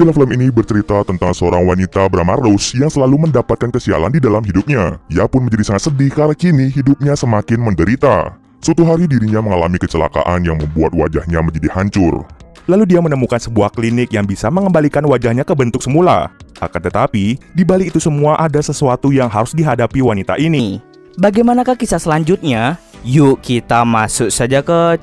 dalam film ini bercerita tentang seorang wanita bernama Rose yang selalu mendapatkan kesialan di dalam hidupnya. Ia pun menjadi sangat sedih karena kini hidupnya semakin menderita. Suatu hari dirinya mengalami kecelakaan yang membuat wajahnya menjadi hancur. Lalu dia menemukan sebuah klinik yang bisa mengembalikan wajahnya ke bentuk semula. Akan tetapi, di balik itu semua ada sesuatu yang harus dihadapi wanita ini. Bagaimanakah kisah selanjutnya? Yuk kita masuk saja ke...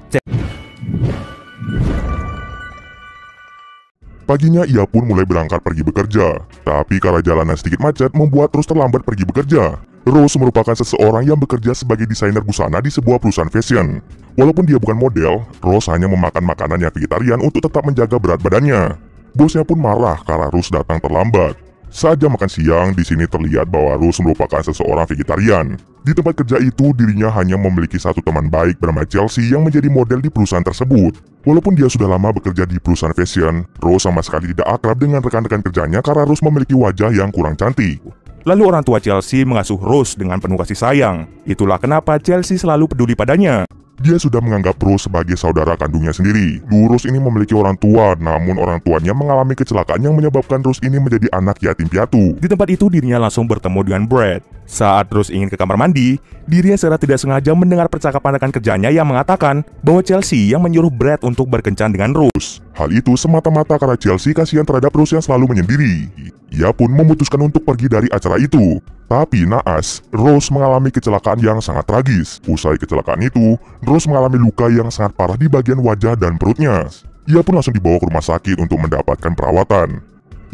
Paginya ia pun mulai berangkat pergi bekerja. Tapi karena jalanan sedikit macet membuat Rose terlambat pergi bekerja. Rose merupakan seseorang yang bekerja sebagai desainer busana di sebuah perusahaan fashion. Walaupun dia bukan model, Rose hanya memakan makanan yang vegetarian untuk tetap menjaga berat badannya. Bosnya pun marah karena Rose datang terlambat. Saat jam makan siang, di sini terlihat bahwa Rose merupakan seseorang vegetarian. Di tempat kerja itu, dirinya hanya memiliki satu teman baik bernama Chelsea yang menjadi model di perusahaan tersebut. Walaupun dia sudah lama bekerja di perusahaan fashion, Rose sama sekali tidak akrab dengan rekan-rekan kerjanya karena Rose memiliki wajah yang kurang cantik. Lalu orang tua Chelsea mengasuh Rose dengan penuh kasih sayang. Itulah kenapa Chelsea selalu peduli padanya. Dia sudah menganggap Rose sebagai saudara kandungnya sendiri. Dulu Rose ini memiliki orang tua, namun orang tuanya mengalami kecelakaan yang menyebabkan Rose ini menjadi anak yatim piatu. Di tempat itu dirinya langsung bertemu dengan Brad. Saat Rose ingin ke kamar mandi, dirinya secara tidak sengaja mendengar percakapan rekan kerjanya yang mengatakan bahwa Chelsea yang menyuruh Brad untuk berkencan dengan Rose. Hal itu semata-mata karena Chelsea kasihan terhadap Rose yang selalu menyendiri. Ia pun memutuskan untuk pergi dari acara itu. Tapi naas, Rose mengalami kecelakaan yang sangat tragis. Usai kecelakaan itu, Rose mengalami luka yang sangat parah di bagian wajah dan perutnya. Ia pun langsung dibawa ke rumah sakit untuk mendapatkan perawatan.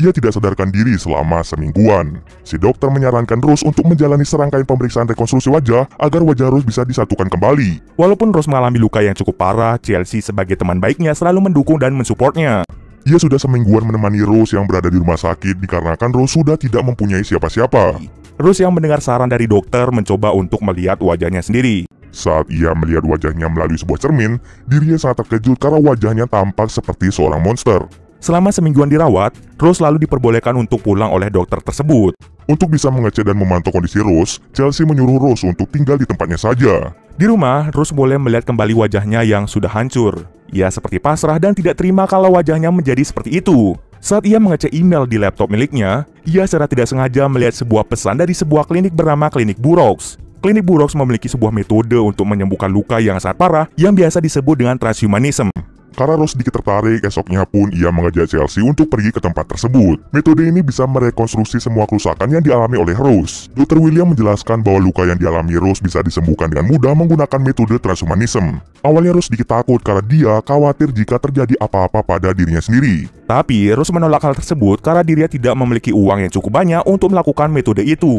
Ia tidak sadarkan diri selama semingguan. Si dokter menyarankan Rose untuk menjalani serangkaian pemeriksaan rekonstruksi wajah agar wajah Rose bisa disatukan kembali. Walaupun Rose mengalami luka yang cukup parah, Chelsea sebagai teman baiknya selalu mendukung dan mensupportnya. Ia sudah semingguan menemani Rose yang berada di rumah sakit dikarenakan Rose sudah tidak mempunyai siapa-siapa. Rose yang mendengar saran dari dokter mencoba untuk melihat wajahnya sendiri. Saat ia melihat wajahnya melalui sebuah cermin, dirinya sangat terkejut karena wajahnya tampak seperti seorang monster. Selama semingguan dirawat, Rose lalu diperbolehkan untuk pulang oleh dokter tersebut. Untuk bisa mengecek dan memantau kondisi Rose, Chelsea menyuruh Rose untuk tinggal di tempatnya saja. Di rumah, Rose boleh melihat kembali wajahnya yang sudah hancur. Ia seperti pasrah dan tidak terima kalau wajahnya menjadi seperti itu. Saat ia mengecek email di laptop miliknya, ia secara tidak sengaja melihat sebuah pesan dari sebuah klinik bernama Klinik Burroughs. Klinik Burroughs memiliki sebuah metode untuk menyembuhkan luka yang sangat parah yang biasa disebut dengan transhumanism. Karena Rose sedikit tertarik, esoknya pun ia mengajak Chelsea untuk pergi ke tempat tersebut. Metode ini bisa merekonstruksi semua kerusakan yang dialami oleh Rose. Dr. William menjelaskan bahwa luka yang dialami Rose bisa disembuhkan dengan mudah menggunakan metode transhumanism. Awalnya Rose sedikit takut karena dia khawatir jika terjadi apa-apa pada dirinya sendiri. Tapi Rose menolak hal tersebut karena dirinya tidak memiliki uang yang cukup banyak untuk melakukan metode itu.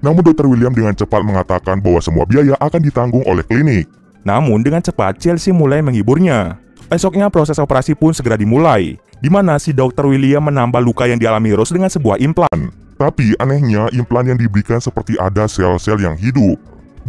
Namun Dr. William dengan cepat mengatakan bahwa semua biaya akan ditanggung oleh klinik. Namun dengan cepat Chelsea mulai menghiburnya. Esoknya proses operasi pun segera dimulai, di mana si Dr. William menambah luka yang dialami Rose dengan sebuah implan. Tapi anehnya implan yang diberikan seperti ada sel-sel yang hidup.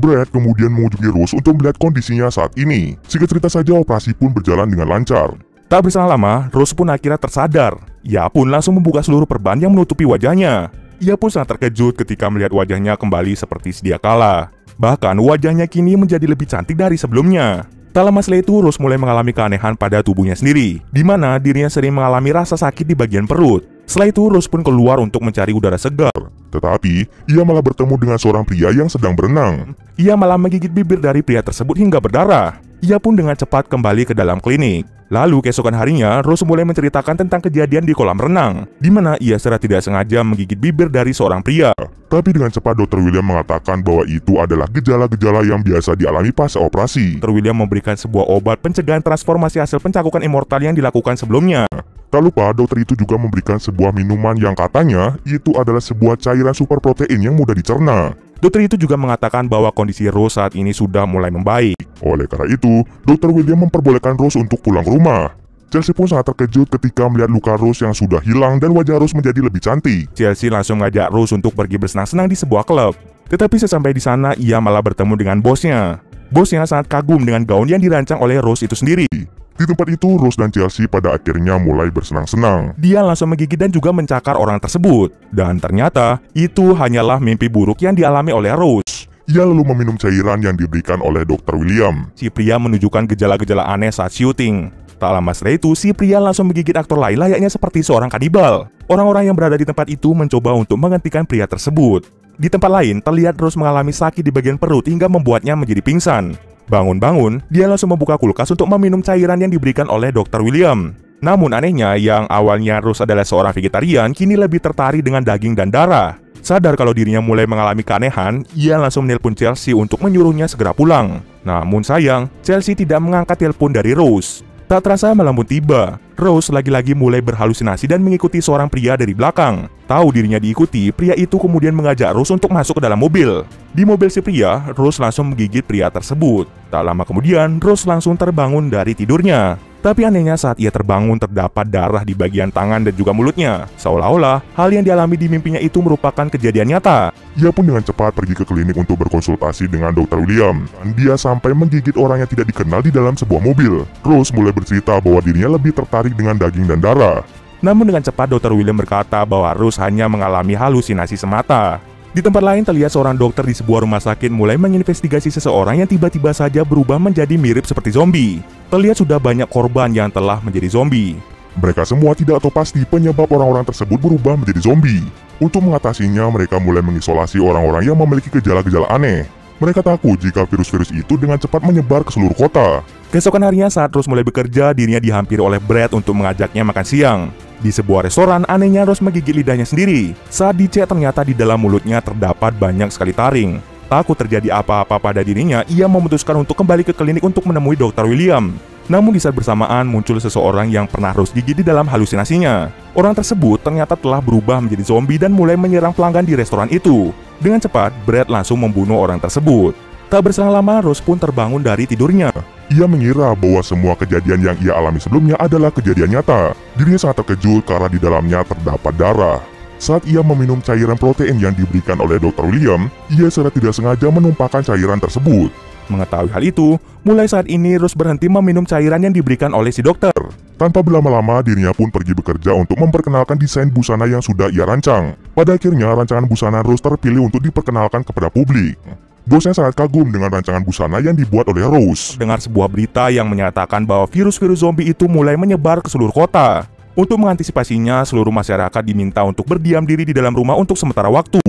Brad kemudian mengunjungi Rose untuk melihat kondisinya saat ini. Singkat cerita saja operasi pun berjalan dengan lancar. Tak berselang lama, Rose pun akhirnya tersadar. Ia pun langsung membuka seluruh perban yang menutupi wajahnya. Ia pun sangat terkejut ketika melihat wajahnya kembali seperti sedia kala. Bahkan wajahnya kini menjadi lebih cantik dari sebelumnya. Tak lama setelah itu, Rose mulai mengalami keanehan pada tubuhnya sendiri, di mana dirinya sering mengalami rasa sakit di bagian perut. Setelah itu, Rose pun keluar untuk mencari udara segar. Tetapi, ia malah bertemu dengan seorang pria yang sedang berenang. Ia malah menggigit bibir dari pria tersebut hingga berdarah. Ia pun dengan cepat kembali ke dalam klinik. Lalu keesokan harinya, Rose mulai menceritakan tentang kejadian di kolam renang, di mana ia secara tidak sengaja menggigit bibir dari seorang pria. Tapi dengan cepat Dr. William mengatakan bahwa itu adalah gejala-gejala yang biasa dialami pasca operasi. Dr. William memberikan sebuah obat pencegahan transformasi hasil pencakukan immortal yang dilakukan sebelumnya. Tak lupa, dokter itu juga memberikan sebuah minuman yang katanya itu adalah sebuah cairan super protein yang mudah dicerna. Dokter itu juga mengatakan bahwa kondisi Rose saat ini sudah mulai membaik. Oleh karena itu, Dr. William memperbolehkan Rose untuk pulang ke rumah. Chelsea pun sangat terkejut ketika melihat luka Rose yang sudah hilang dan wajah Rose menjadi lebih cantik. Chelsea langsung mengajak Rose untuk pergi bersenang-senang di sebuah klub. Tetapi sesampai di sana, ia malah bertemu dengan bosnya. Bosnya sangat kagum dengan gaun yang dirancang oleh Rose itu sendiri. Di tempat itu, Rose dan Chelsea pada akhirnya mulai bersenang-senang. Dia langsung menggigit dan juga mencakar orang tersebut. Dan ternyata, itu hanyalah mimpi buruk yang dialami oleh Rose. Ia lalu meminum cairan yang diberikan oleh Dr. William. Si pria menunjukkan gejala-gejala aneh saat syuting. Tak lama setelah itu, si pria langsung menggigit aktor lain layaknya seperti seorang kanibal. Orang-orang yang berada di tempat itu mencoba untuk menghentikan pria tersebut. Di tempat lain, terlihat Rose mengalami sakit di bagian perut hingga membuatnya menjadi pingsan. Bangun-bangun, dia langsung membuka kulkas untuk meminum cairan yang diberikan oleh Dr. William. Namun anehnya, yang awalnya Rose adalah seorang vegetarian, kini lebih tertarik dengan daging dan darah. Sadar kalau dirinya mulai mengalami keanehan, ia langsung menelpon Chelsea untuk menyuruhnya segera pulang. Namun sayang, Chelsea tidak mengangkat telepon dari Rose. Tak terasa malam pun tiba. Rose lagi-lagi mulai berhalusinasi dan mengikuti seorang pria dari belakang. Tahu dirinya diikuti, pria itu kemudian mengajak Rose untuk masuk ke dalam mobil. Di mobil si pria, Rose langsung menggigit pria tersebut. Tak lama kemudian, Rose langsung terbangun dari tidurnya. Tapi anehnya saat ia terbangun terdapat darah di bagian tangan dan juga mulutnya. Seolah-olah hal yang dialami di mimpinya itu merupakan kejadian nyata. Ia pun dengan cepat pergi ke klinik untuk berkonsultasi dengan Dr. William. Dan dia sampai menggigit orang yang tidak dikenal di dalam sebuah mobil. Rose mulai bercerita bahwa dirinya lebih tertarik dengan daging dan darah. Namun dengan cepat Dr. William berkata bahwa Rose hanya mengalami halusinasi semata. Di tempat lain terlihat seorang dokter di sebuah rumah sakit mulai menginvestigasi seseorang yang tiba-tiba saja berubah menjadi mirip seperti zombie. Terlihat sudah banyak korban yang telah menjadi zombie. Mereka semua tidak tahu pasti penyebab orang-orang tersebut berubah menjadi zombie. Untuk mengatasinya, mereka mulai mengisolasi orang-orang yang memiliki gejala-gejala aneh. Mereka takut jika virus-virus itu dengan cepat menyebar ke seluruh kota. Keesokan harinya saat Rose mulai bekerja, dirinya dihampiri oleh Brad untuk mengajaknya makan siang. Di sebuah restoran, anehnya Rose menggigit lidahnya sendiri. Saat dicek ternyata di dalam mulutnya terdapat banyak sekali taring. Takut terjadi apa-apa pada dirinya, ia memutuskan untuk kembali ke klinik untuk menemui Dr. William. Namun di saat bersamaan muncul seseorang yang pernah Rose gigit di dalam halusinasinya. Orang tersebut ternyata telah berubah menjadi zombie dan mulai menyerang pelanggan di restoran itu. Dengan cepat, Brad langsung membunuh orang tersebut. Tak berselang lama, Rose pun terbangun dari tidurnya. Ia mengira bahwa semua kejadian yang ia alami sebelumnya adalah kejadian nyata. Dirinya sangat terkejut karena di dalamnya terdapat darah. Saat ia meminum cairan protein yang diberikan oleh Dr. William, ia secara tidak sengaja menumpahkan cairan tersebut. Mengetahui hal itu, mulai saat ini Rose berhenti meminum cairan yang diberikan oleh si dokter. Tanpa berlama-lama, dirinya pun pergi bekerja untuk memperkenalkan desain busana yang sudah ia rancang. Pada akhirnya, rancangan busana Rose terpilih untuk diperkenalkan kepada publik. Bosnya sangat kagum dengan rancangan busana yang dibuat oleh Rose. Dengar sebuah berita yang menyatakan bahwa virus-virus zombie itu mulai menyebar ke seluruh kota. Untuk mengantisipasinya, seluruh masyarakat diminta untuk berdiam diri di dalam rumah untuk sementara waktu.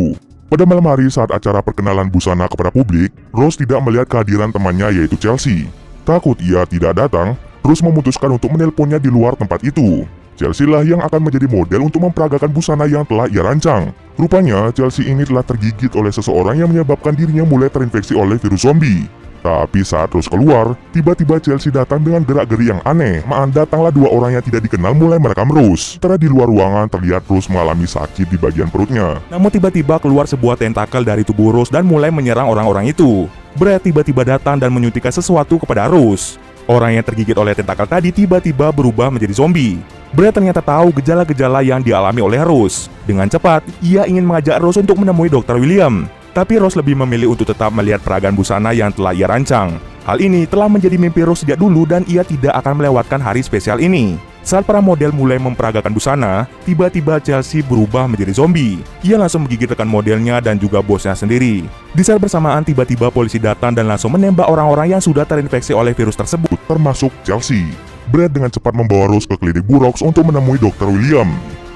Pada malam hari saat acara perkenalan busana kepada publik, Rose tidak melihat kehadiran temannya yaitu Chelsea. Takut ia tidak datang, Rose memutuskan untuk menelponnya di luar tempat itu. Chelsea lah yang akan menjadi model untuk memperagakan busana yang telah ia rancang. Rupanya, Chelsea ini telah tergigit oleh seseorang yang menyebabkan dirinya mulai terinfeksi oleh virus zombie. Tapi saat Rose keluar, tiba-tiba Chelsea datang dengan gerak-geri yang aneh. Datanglah dua orang yang tidak dikenal mulai merekam Rose. Setelah di luar ruangan, terlihat Rose mengalami sakit di bagian perutnya. Namun tiba-tiba keluar sebuah tentakel dari tubuh Rose dan mulai menyerang orang-orang itu. Brad tiba-tiba datang dan menyuntikkan sesuatu kepada Rose. Orang yang tergigit oleh tentakel tadi tiba-tiba berubah menjadi zombie. Brad ternyata tahu gejala-gejala yang dialami oleh Rose. Dengan cepat, ia ingin mengajak Rose untuk menemui Dr. William. Tapi Rose lebih memilih untuk tetap melihat peragaan busana yang telah ia rancang. Hal ini telah menjadi mimpi Rose sejak dulu dan ia tidak akan melewatkan hari spesial ini. Saat para model mulai memperagakan busana, tiba-tiba Chelsea berubah menjadi zombie. Ia langsung menggigit rekan modelnya dan juga bosnya sendiri. Di saat bersamaan, tiba-tiba polisi datang dan langsung menembak orang-orang yang sudah terinfeksi oleh virus tersebut, termasuk Chelsea. Brad dengan cepat membawa Rose ke klinik Burroughs untuk menemui Dr. William.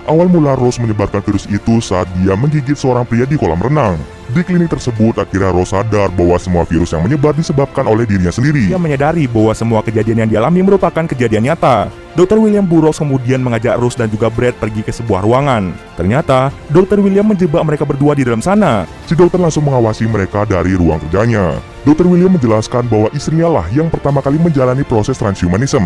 Awal mula Rose menyebarkan virus itu saat dia menggigit seorang pria di kolam renang. Di klinik tersebut, akhirnya Rose sadar bahwa semua virus yang menyebar disebabkan oleh dirinya sendiri. Ia menyadari bahwa semua kejadian yang dialami merupakan kejadian nyata. Dr. William Burroughs kemudian mengajak Rose dan juga Brad pergi ke sebuah ruangan. Ternyata, Dr. William menjebak mereka berdua di dalam sana. Si dokter langsung mengawasi mereka dari ruang kerjanya. Dr. William menjelaskan bahwa istrinya lah yang pertama kali menjalani proses transhumanism.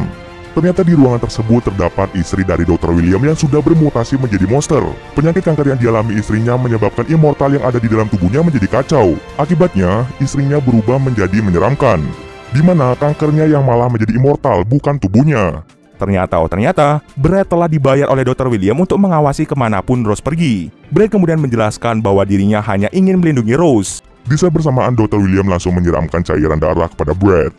Ternyata di ruangan tersebut terdapat istri dari Dr. William yang sudah bermutasi menjadi monster. Penyakit kanker yang dialami istrinya menyebabkan immortal yang ada di dalam tubuhnya menjadi kacau. Akibatnya, istrinya berubah menjadi menyeramkan. Di mana kankernya yang malah menjadi immortal, bukan tubuhnya. Ternyata, Brad telah dibayar oleh Dr. William untuk mengawasi kemanapun Rose pergi. Brad kemudian menjelaskan bahwa dirinya hanya ingin melindungi Rose. Di saat bersamaan, Dr. William langsung menyiramkan cairan darah kepada Brad.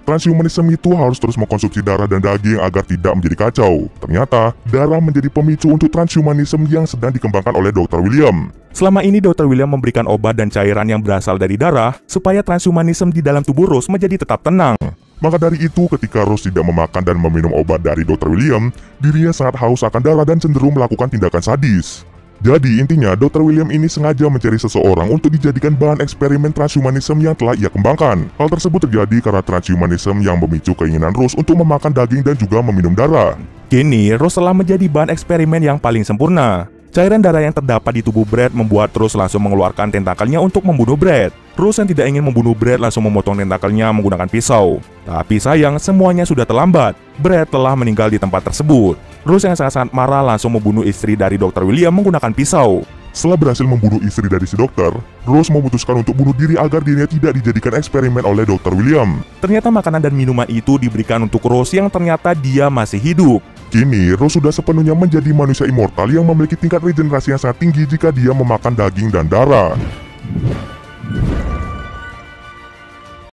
Transhumanism itu harus terus mengkonsumsi darah dan daging agar tidak menjadi kacau. Ternyata, darah menjadi pemicu untuk transhumanism yang sedang dikembangkan oleh Dr. William. Selama ini Dr. William memberikan obat dan cairan yang berasal dari darah supaya transhumanism di dalam tubuh Rose menjadi tetap tenang. Maka dari itu, ketika Rose tidak memakan dan meminum obat dari Dr. William, dirinya sangat haus akan darah dan cenderung melakukan tindakan sadis. Jadi intinya, Dr. William ini sengaja mencari seseorang untuk dijadikan bahan eksperimen transhumanisme yang telah ia kembangkan. Hal tersebut terjadi karena transhumanisme yang memicu keinginan Rose untuk memakan daging dan juga meminum darah. Kini, Rose telah menjadi bahan eksperimen yang paling sempurna. Cairan darah yang terdapat di tubuh Brad membuat Rose langsung mengeluarkan tentakelnya untuk membunuh Brad. Rose yang tidak ingin membunuh Brad langsung memotong tentakelnya menggunakan pisau. Tapi sayang, semuanya sudah terlambat. Brad telah meninggal di tempat tersebut. Rose yang sangat-sangat marah langsung membunuh istri dari Dr. William menggunakan pisau. Setelah berhasil membunuh istri dari si dokter, Rose memutuskan untuk bunuh diri agar dirinya tidak dijadikan eksperimen oleh Dr. William. Ternyata makanan dan minuman itu diberikan untuk Rose yang ternyata dia masih hidup. Kini, Rose sudah sepenuhnya menjadi manusia immortal yang memiliki tingkat regenerasi yang sangat tinggi jika dia memakan daging dan darah.